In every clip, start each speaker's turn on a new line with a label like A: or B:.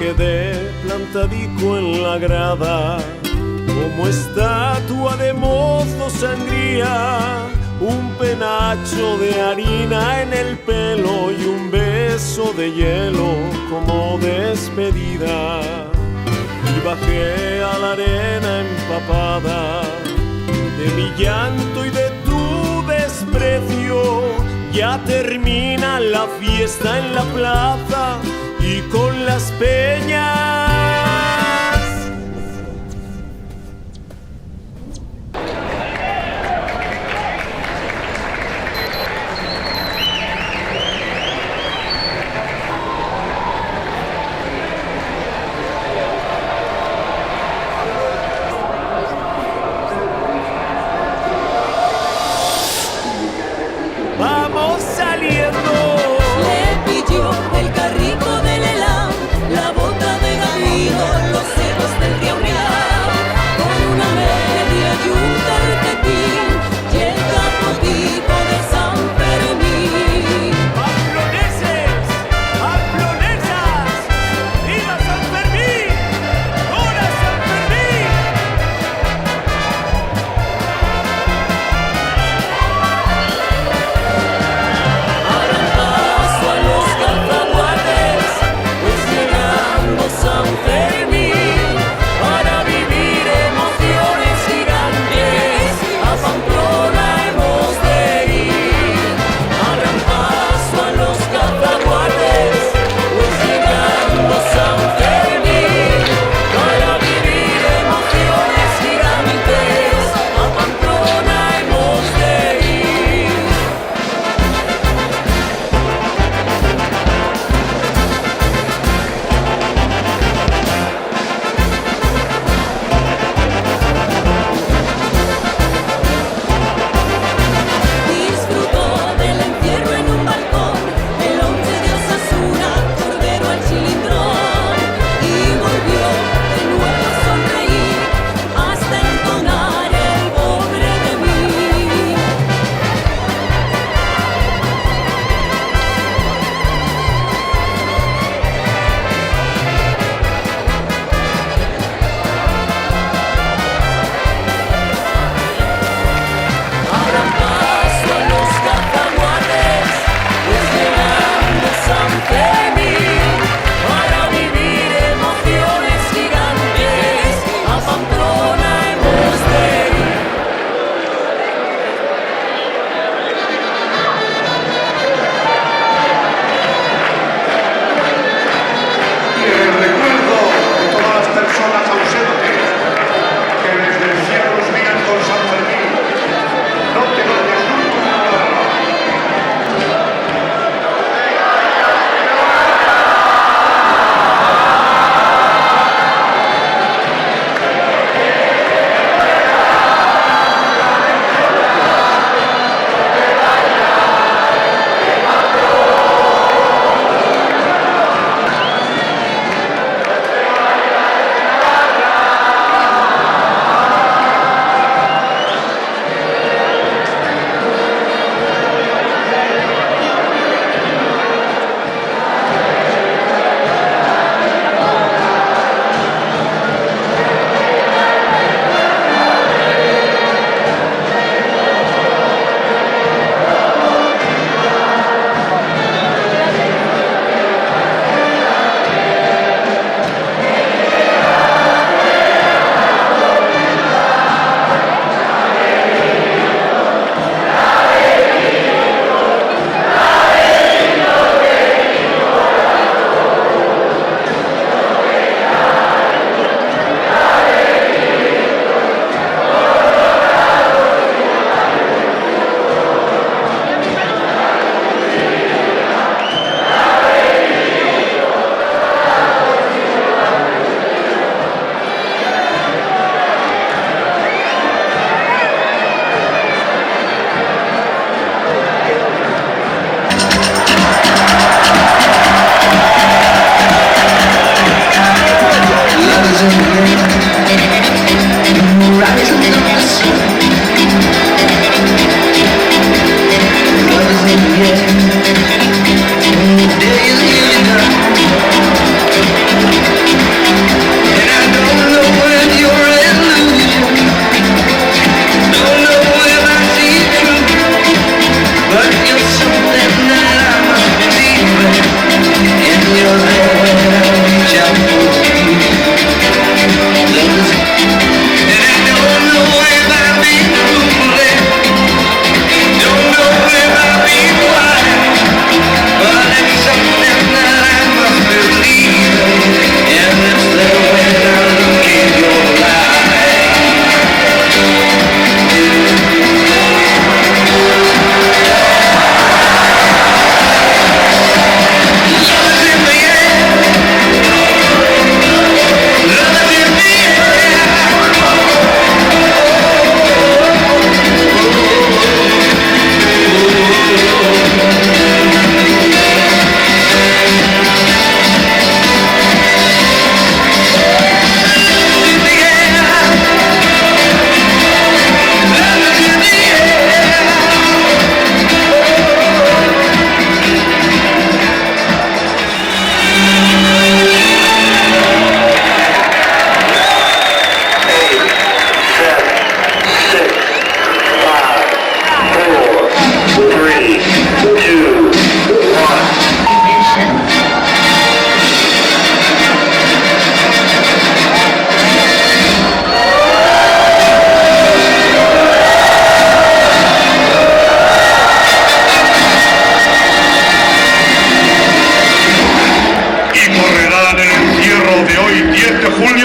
A: quedé plantadico en la grada, como estatua de mozo sangría, un penacho de harina en el pelo y un beso de hielo como despedida. Y bajé a la arena empapada de mi llanto y de tu desprecio. Ya termina la fiesta en la plaza y con las peñas. Vamos saliendo.
B: Le pidió el carrito del helado, la bota de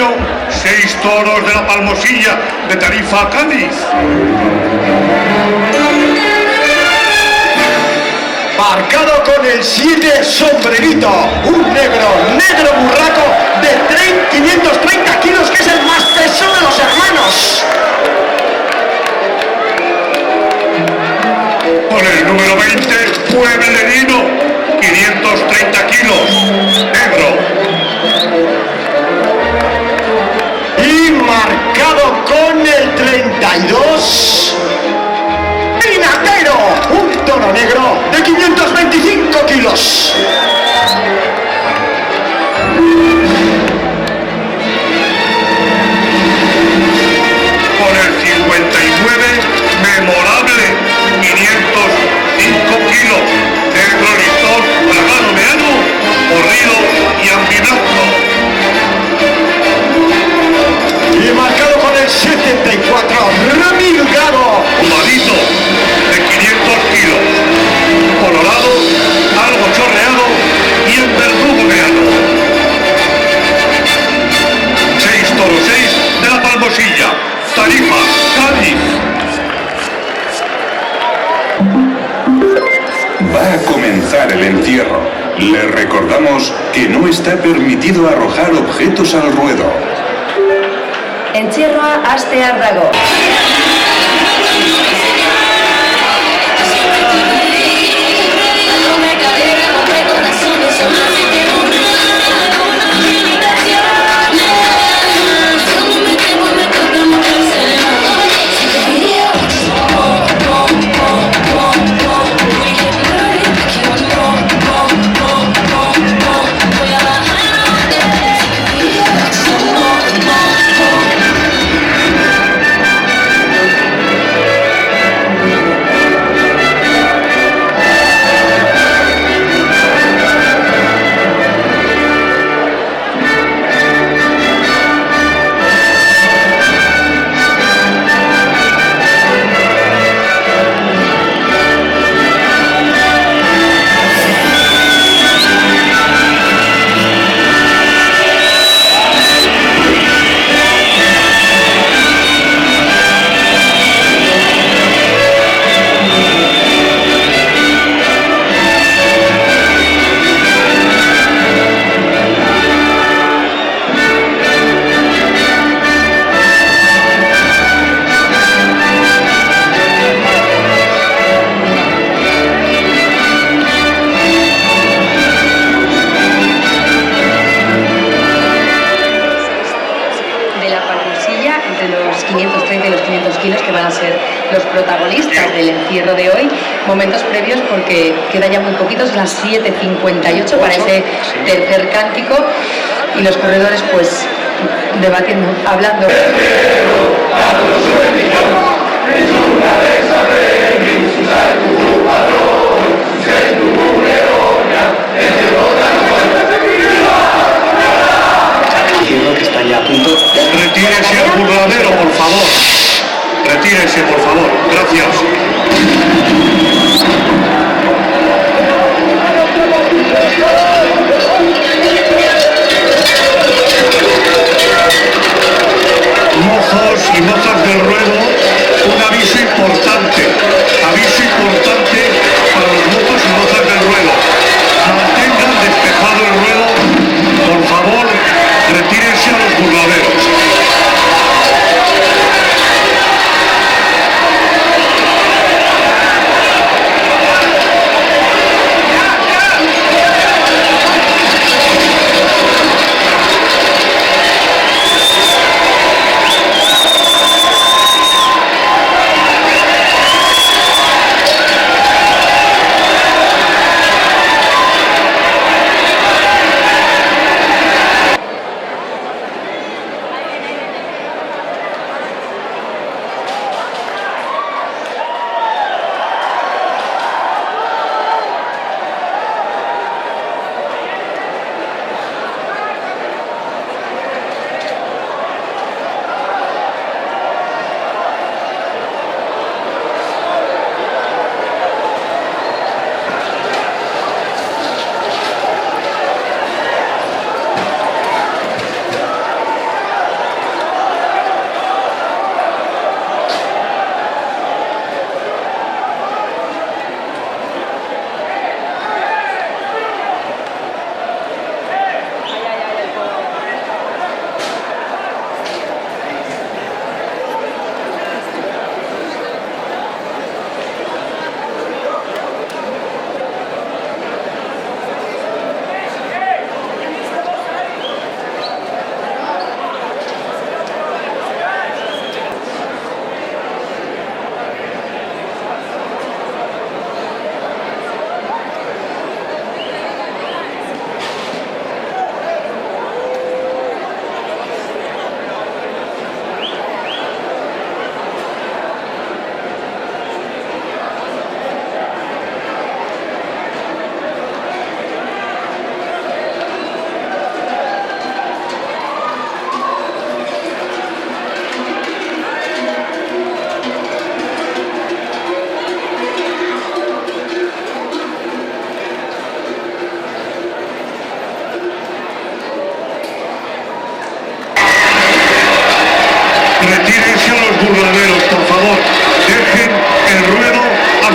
B: premio, 6 toros de la Palmosilla de Tarifa, Cádiz.
C: Marcado con el 7, Sombrerito, un negro burraco de 530 kilos, que es el más pesado de los hermanos.
B: Con el número 20, Pueblerino, 530 kilos, negro.
C: Y marcado con el 32, Pinatero, un toro negro de 525 kilos.
B: Con el 59, memorable, 505 kilos, negro listón, plagado meano, corrido y ambiblanco.
C: Y marcado con el 74, Ramiro Gago.
B: Humadito, de 500 kilos, colorado, algo chorreado y en verdugo meano. 6 toros 6 de la Palmosilla, Tarifa, Cádiz.
D: Va a comenzar el encierro. Le recordamos que no está permitido arrojar objetos al ruedo.
E: Entzierroa hastear dago. Los protagonistas del encierro de hoy, momentos previos porque queda ya muy poquitos, las 7:58 para ese tercer cántico y los corredores pues debatiendo, hablando.
C: Que está ya a punto.
B: Retírese al burladero, por favor. Retírese, por favor. Gracias. Mozos y mozas del ruedo, un aviso importante.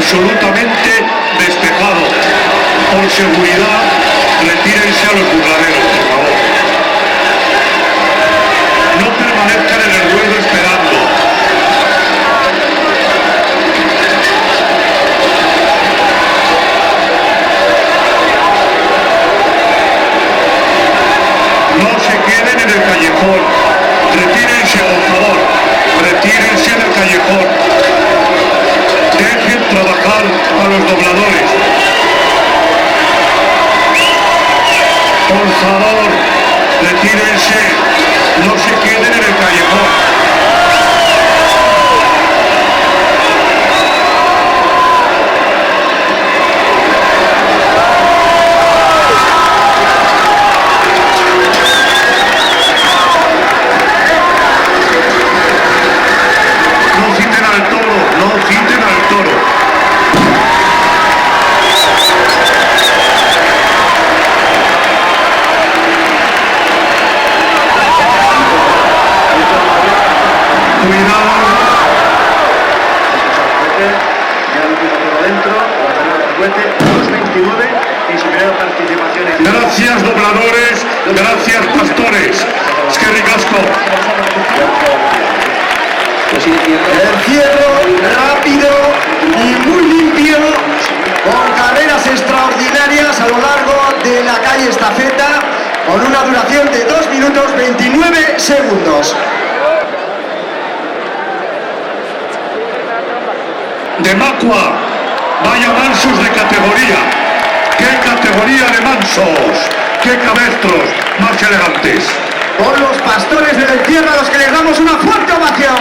B: absolutamente despejado. Por seguridad, retírense a los burladeros, por favor. No permanezcan en el ruedo esperando. No se queden en el callejón. Retírense, por favor. Retírense en el callejón. Dejen trabajar a los dobladores. Por favor, retírense. No se queden en el callejón. Gracias dobladores, gracias pastores. Es que ricasco.
C: El cierre rápido y muy limpio, con carreras extraordinarias a lo largo de la calle Estafeta, con una duración de 2 minutos 29 segundos.
B: De Macua, vaya mansos de categoría. ¡Qué categoría de mansos! ¡Qué cabestros más elegantes!
C: Con los pastores del encierro a los que les damos una fuerte ovación.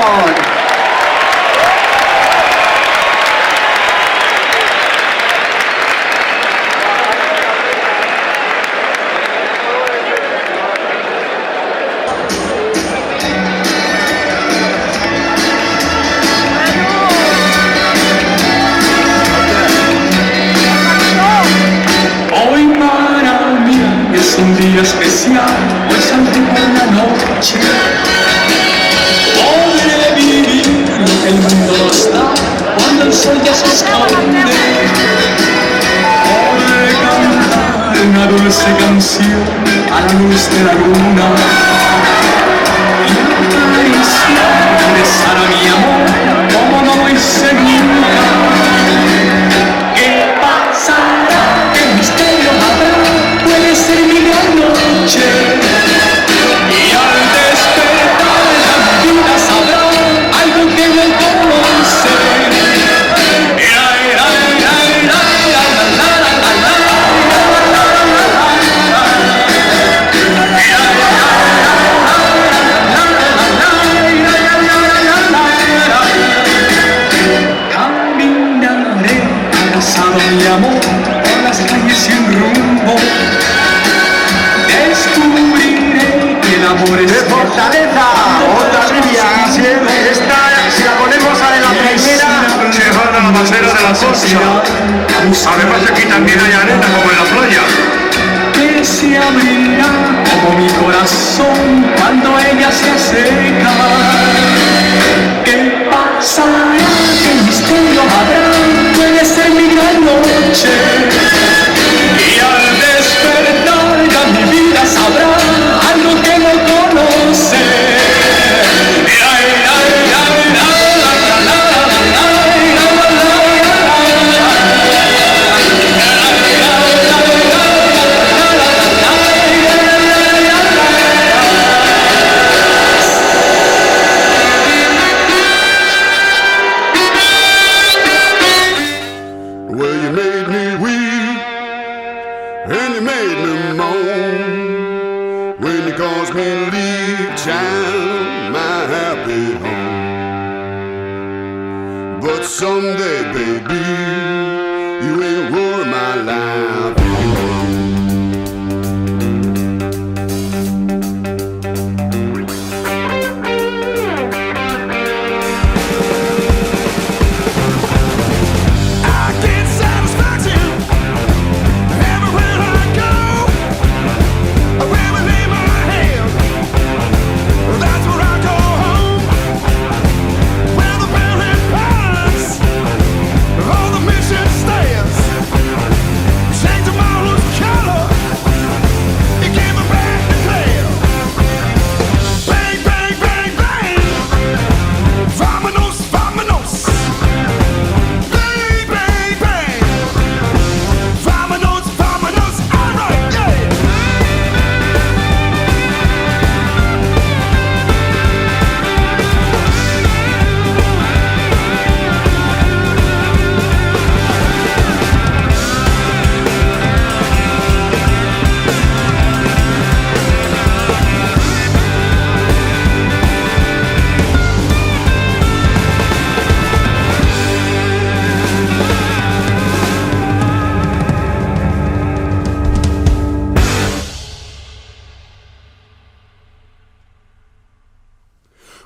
F: Un día especial, hoy saldré por la noche. Podré vivir lo que el mundo nos da cuando el sol ya se esconde. Podré cantar una dulce canción a la luz de la luna y acariciar, besar a mi amor como no lo hice nunca. ¿Qué pasará? ¿Qué misterio habrá? Puede ser mi gran noche. Y al despertar la vida sabrá algo que no conoce. Caminaré abrazado a mi amor por las calles sin rumbo. Descubriré que el amor es
C: de Fortaleza, otra rubia, esta si la ponemos a la primera
B: Se van a la bandera de la costa. Además aquí también hay arena como en la playa.
F: Que se abrirá como mi corazón cuando ella se acerca. ¿Qué pasará? ¿Qué misterio habrá? Puede ser mi gran noche. Y al despertar ya mi vida sabrá algo que no conoce.
A: Well, you made me weep and you made me moan when you caused me to leave child, my happy home. But someday, baby, you ain't ruin my life.
G: All the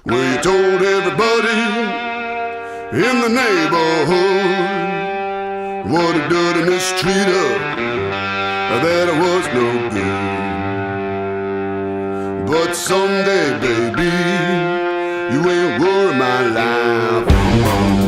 G: We told everybody in the neighborhood what a dirty mistreater, that it was no good. But someday, baby, you ain't worry my life alone.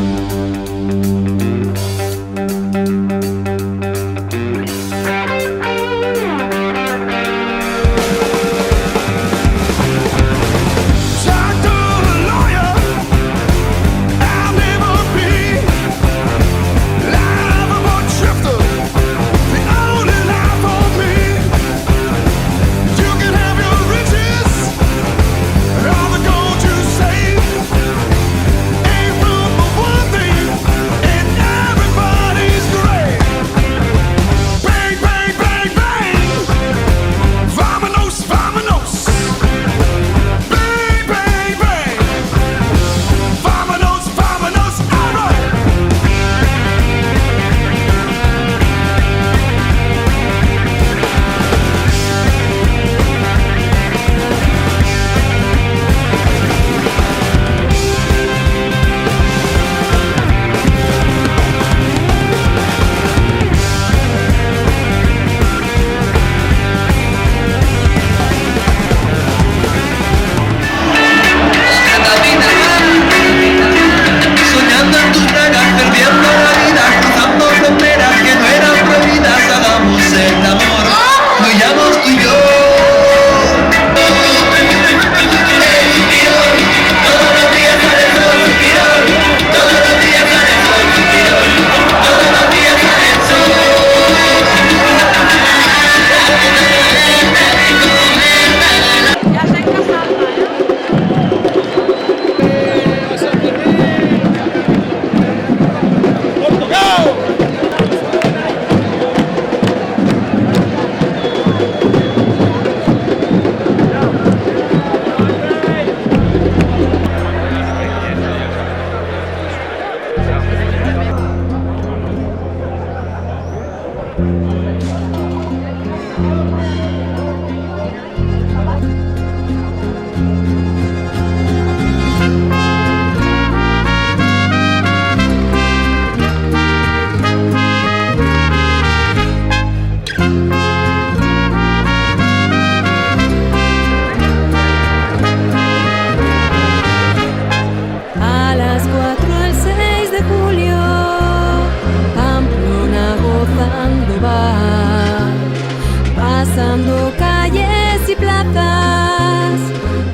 H: Pasando calles y plazas,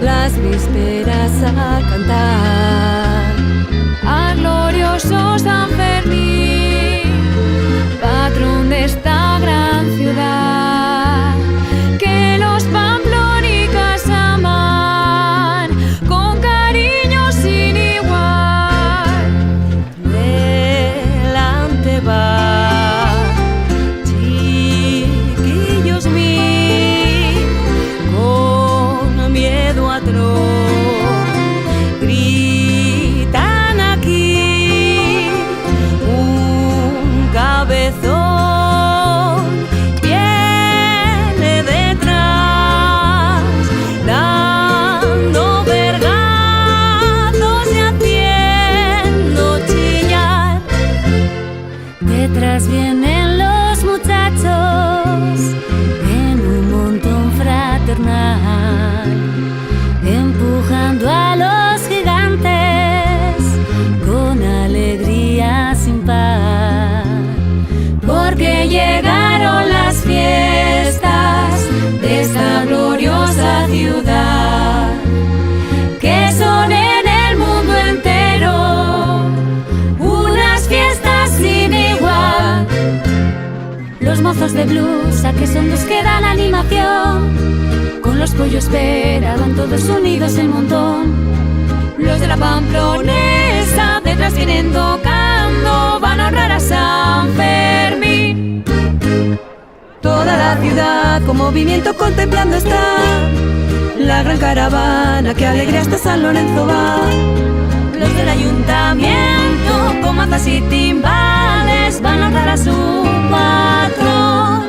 H: las vísperas a cantar al glorioso San Fermín, patrón de esta gran ciudad, que los pamplónicas aman con cariño sin igual. Delante va gritan aquí un cabezón, viene detrás dando vergazos y haciendo chillar. Detrás vienen los muchachos en un montón fraternal, empujando a los gigantes con alegría sin par, porque llegaron las fiestas de esta gloriosa ciudad, que son en el mundo entero unas fiestas sin igual. Los mozos de blues, a que son los que dan animación, con los pollos esperaban todos unidos en montón. Los de la Pamplonesa detrás vienen tocando, van a honrar a San Fermín. Toda la ciudad con movimiento contemplando está la gran caravana que alegre hasta San Lorenzo va. Los del ayuntamiento con mazas y timbales van a honrar a su patrón.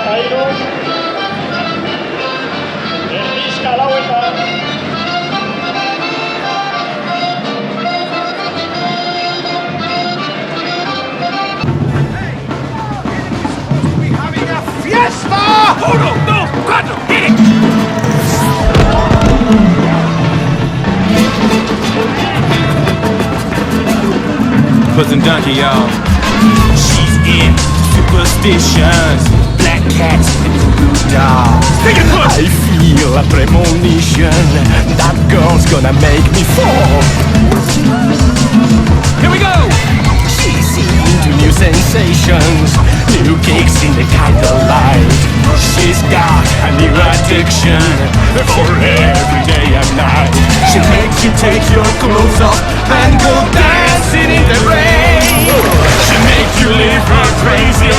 I: caídos. Erdizka lauetan.
F: ¡Fiesta! 1, 2, 4, ¡hit it!
J: Cousin Donkey, y'all. She's in superstitions, black cats and voodoo dolls. I feel a premonition, that girl's gonna make me fall. Here we go! She's into new sensations, new kicks in the candlelight. She's got a new addiction for every day and night. She makes you take your clothes off and go dancing in the rain. She makes you leave her crazy